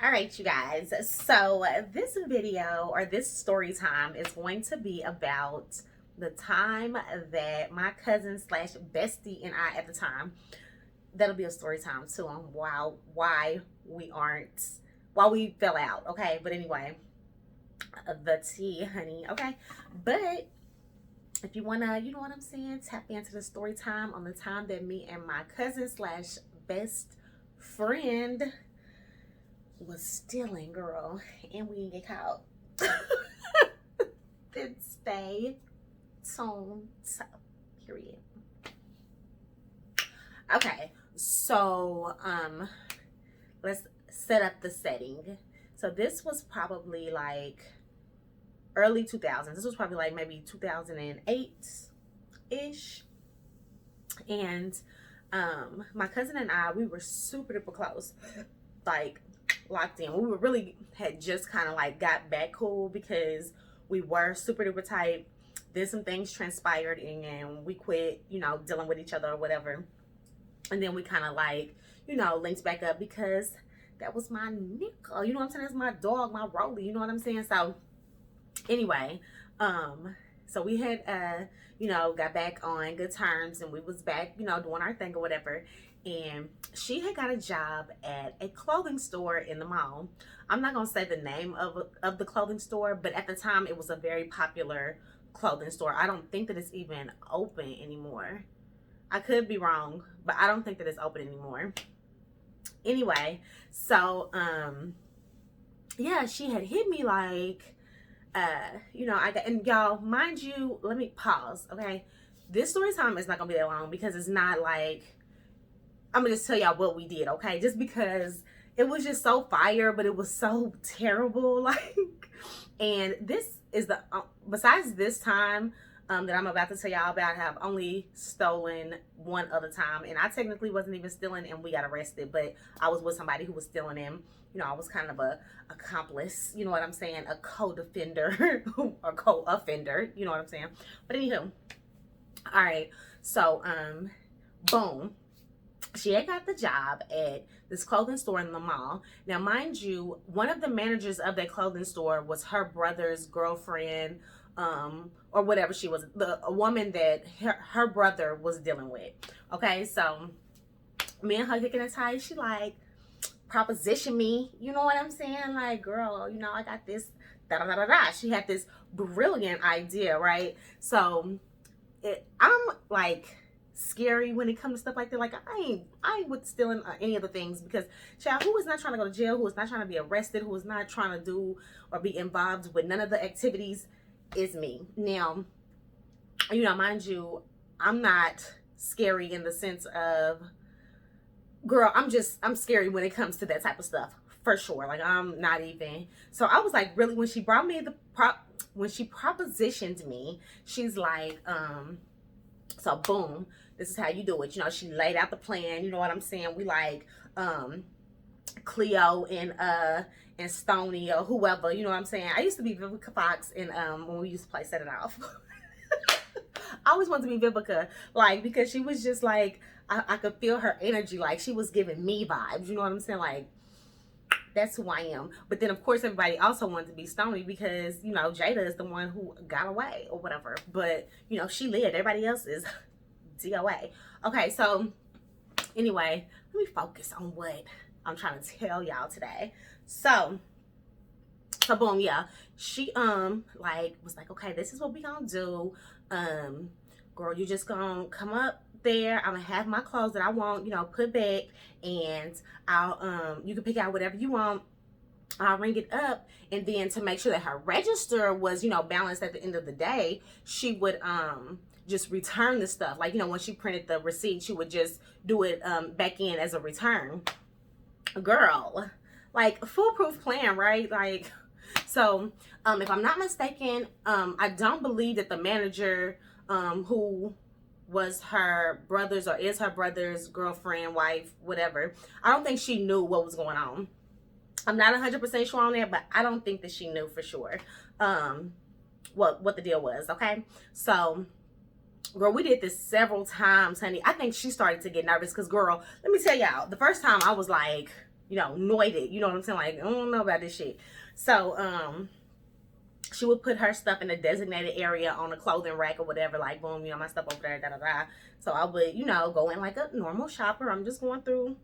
All right, you guys. So this video or this story time is going to be about the time that my cousin slash bestie and I at the time. That'll be a story time too on why we aren't why we fell out. Okay, but anyway, the tea, honey. Okay, but if you wanna, you know what I'm saying, tap into the story time on the time that me and my cousin slash best friend was stealing, girl, and we didn't get caught. Then stay tuned. So, period. Okay, so let's set up the setting. So this was probably like early 2000s. This was probably like maybe 2008 ish, and my cousin and I, we were super duper close, like locked in. We were really had just kind of like got back cool because we were super duper tight. Then some things transpired and we quit, dealing with each other or whatever. And then we kind of like, linked back up because that was my nigga. You know what I'm saying? That's my dog, my Rolly. You know what I'm saying? So anyway, so we had got back on good terms and we was back, doing our thing or whatever. And she had got a job at a clothing store in the mall. I'm not gonna say the name of the clothing store, but at the time it was a very popular clothing store. I don't think that it's even open anymore. I could be wrong, but I don't think that it's open anymore. Anyway, so yeah, she had hit me like I got, and y'all, mind you, let me pause, okay? This story time is not gonna be that long because it's not like I'm gonna just tell y'all what we did, okay? Just because it was just so fire, but it was so terrible, like. And this is the besides this time that I'm about to tell y'all about, I have only stolen one other time, and I technically wasn't even stealing, and we got arrested. But I was with somebody who was stealing him. I was kind of a accomplice. You know what I'm saying? A co-defender or co-offender. You know what I'm saying? But anywho, all right. So boom. She had got the job at this clothing store in the mall. Now, mind you, one of the managers of that clothing store was her brother's girlfriend, or whatever she was, a woman that her brother was dealing with. Okay, so me and her kicking it tight. She like proposition me. You know what I'm saying? Like, girl, I got this. Da da da da da. She had this brilliant idea, right? So I'm like scary when it comes to stuff like that. Like I ain't with stealing any of the things, because child, who is not trying to go to jail, who is not trying to be arrested, who is not trying to do or be involved with none of the activities is me. Now, mind you, I'm not scary in the sense of, girl, I'm scary when it comes to that type of stuff, for sure. Like, I'm not even. So I was like, really, when she brought me when she propositioned me, she's like, so boom, this is how you do it. She laid out the plan. You know what I'm saying? We like Cleo and Stony or whoever, you know what I'm saying? I used to be Vivica Fox in when we used to play Set It Off. I always wanted to be Vivica, like, because she was just like, I could feel her energy, like she was giving me vibes, you know what I'm saying? Like, that's who I am. But then of course everybody also wanted to be Stony because Jada is the one who got away or whatever, but she lived, everybody else is DOA. Okay, so anyway, let me focus on what I'm trying to tell y'all today. So boom, yeah, she like was like, okay, this is what we gonna do. Girl, you just gonna come up there, I'm gonna have my clothes that I want, put back, and I'll you can pick out whatever you want. I'll ring it up, and then to make sure that her register was balanced at the end of the day, she would just return the stuff. Like, when she printed the receipt, she would just do it back in as a return. Girl, like, foolproof plan, right? Like, so if I'm not mistaken, I don't believe that the manager who was her brother's or is her brother's girlfriend, wife, whatever, I don't think she knew what was going on. I'm not 100% sure on that, but I don't think that she knew for sure what the deal was. Okay, so girl, we did this several times, honey. I think she started to get nervous because, girl, let me tell y'all, the first time I was like, you know, noited. You know what I'm saying? Like, I don't know about this shit. So, she would put her stuff in a designated area on a clothing rack or whatever, like, boom, you know, my stuff over there, da da da. So I would, you know, go in like a normal shopper. I'm just going through,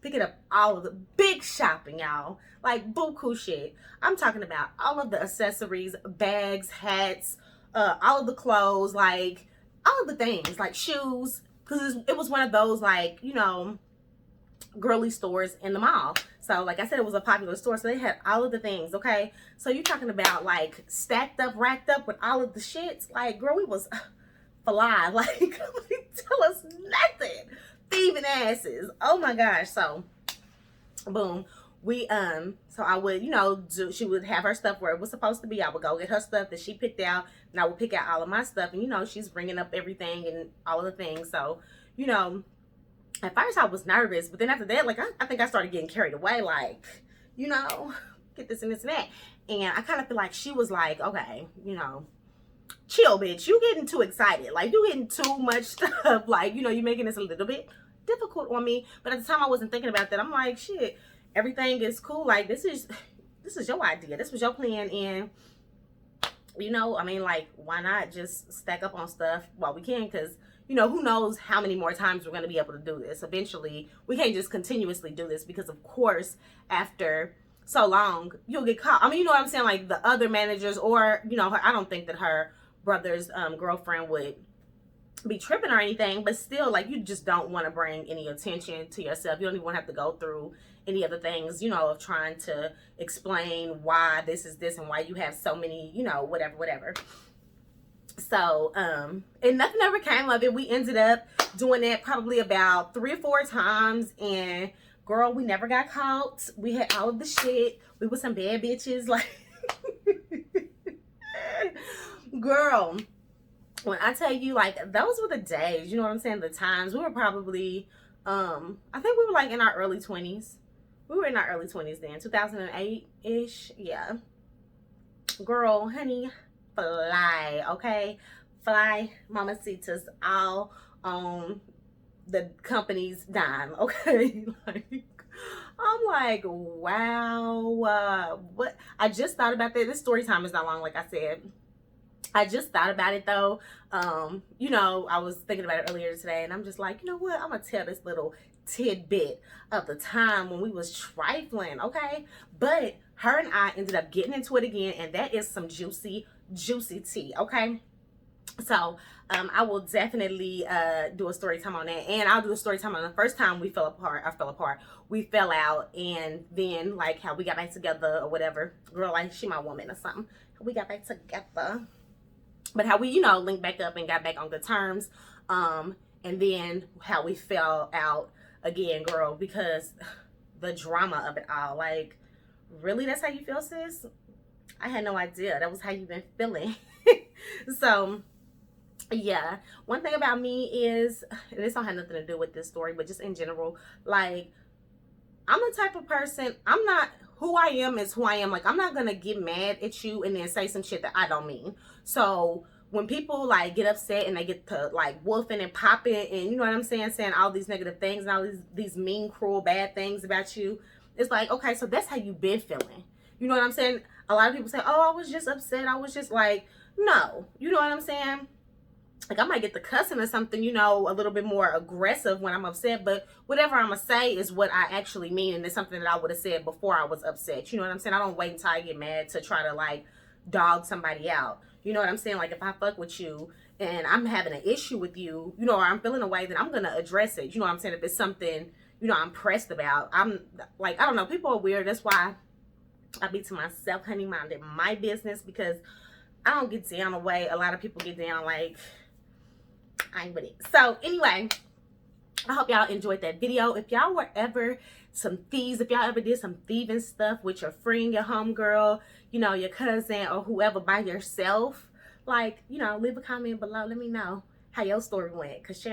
picking up all of the big shopping, y'all. Like, buku shit. I'm talking about all of the accessories, bags, hats, all of the clothes, like, all of the things, like shoes. Because it was one of those, like, you know, girly stores in the mall. So like I said, it was a popular store, so they had all of the things. Okay, so you're talking about like stacked up, racked up with all of the shits. Like, girl, we was fly. Like, tell us nothing, thieving asses. Oh my gosh. So boom, we so I would, you know, she would have her stuff where it was supposed to be. I would go get her stuff that she picked out, and I would pick out all of my stuff. And you know, she's bringing up everything and all of the things. So, you know, at first I was nervous, but then after that, like, I think I started getting carried away, like, you know, get this and this and that. And I kind of feel like she was like, okay, you know, chill, bitch. You getting too excited. Like, you getting too much stuff. Like, you know, you making this a little bit difficult on me. But at the time I wasn't thinking about that. I'm like, shit, everything is cool. Like, this is your idea. This was your plan. And, you know, I mean, like, why not just stack up on stuff while we can? Because, you know, who knows how many more times we're going to be able to do this. Eventually, we can't just continuously do this because, of course, after so long, you'll get caught. I mean, you know what I'm saying? Like, the other managers or, you know, I don't think that her brother's girlfriend would be tripping or anything, but still, like, you just don't want to bring any attention to yourself. You don't even want to have to go through any other things, you know, of trying to explain why this is this and why you have so many, you know, whatever. So, and nothing ever came of it. We ended up doing that probably about 3 or 4 times, and girl, we never got caught. We had all of the shit. We were some bad bitches, like, girl, when I tell you, like, those were the days, you know what I'm saying, the times. We were probably, I think we were like in our early 20s. We were in our early 20s then, 2008-ish, yeah. Girl, honey, fly, okay? Fly, mamacitas, all on the company's dime, okay? Like, I'm like, wow, what? I just thought about that. This story time is not long, like I said. I just thought about it though. You know, I was thinking about it earlier today, and I'm just like, you know what? I'm gonna tell this little tidbit of the time when we was trifling, okay? But her and I ended up getting into it again, and that is some juicy tea, okay? So I will definitely do a story time on that, and I'll do a story time on the first time we fell apart. We fell out, and then like how we got back together or whatever. Girl, like, she my woman or something. We got back together. But how we, you know, linked back up and got back on good terms. And then how we fell out again, girl, because the drama of it all. Like, really, that's how you feel, sis? I had no idea. That was how you've been feeling. So, yeah. One thing about me is, and this don't have nothing to do with this story, but just in general, like, I'm the type of person, I'm not, who I am is who I am. Like, I'm not gonna get mad at you and then say some shit that I don't mean. So when people like get upset and they get to like wolfing and popping and, you know what I'm saying, saying all these negative things and all these mean, cruel, bad things about you, it's like, okay, so that's how you've been feeling. You know what I'm saying? A lot of people say, oh, I was just upset. I was just like, no. You know what I'm saying? Like, I might get the cussing or something, you know, a little bit more aggressive when I'm upset, but whatever I'm gonna say is what I actually mean, and it's something that I would have said before I was upset. You know what I'm saying? I don't wait until I get mad to try to like dog somebody out. You know what I'm saying? Like, if I fuck with you and I'm having an issue with you, you know, or I'm feeling a way, then I'm gonna address it. You know what I'm saying? If it's something, you know, I'm pressed about, I'm like, I don't know, people are weird. That's why I be to myself, honey, minding my business, because I don't get down the way a lot of people get down. Like, I ain't with it. So anyway, I hope y'all enjoyed that video. If y'all were ever some thieves, if y'all ever did some thieving stuff with your friend, your homegirl, you know, your cousin, or whoever by yourself, like, you know, leave a comment below. Let me know how your story went, because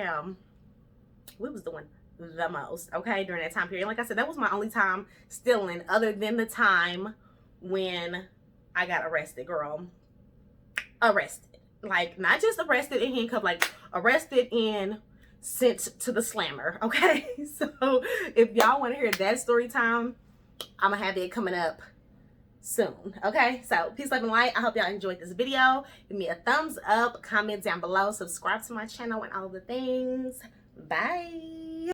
we was doing the most, okay, during that time period. Like I said, that was my only time stealing, other than the time when I got arrested, girl. Arrested. Like, not just arrested and handcuffed, like arrested and sent to the slammer. Okay, so if y'all want to hear that story time, I'm gonna have it coming up soon. Okay, so peace, love, and light. I hope y'all enjoyed this video. Give me a thumbs up, comment down below, subscribe to my channel, and all the things. Bye.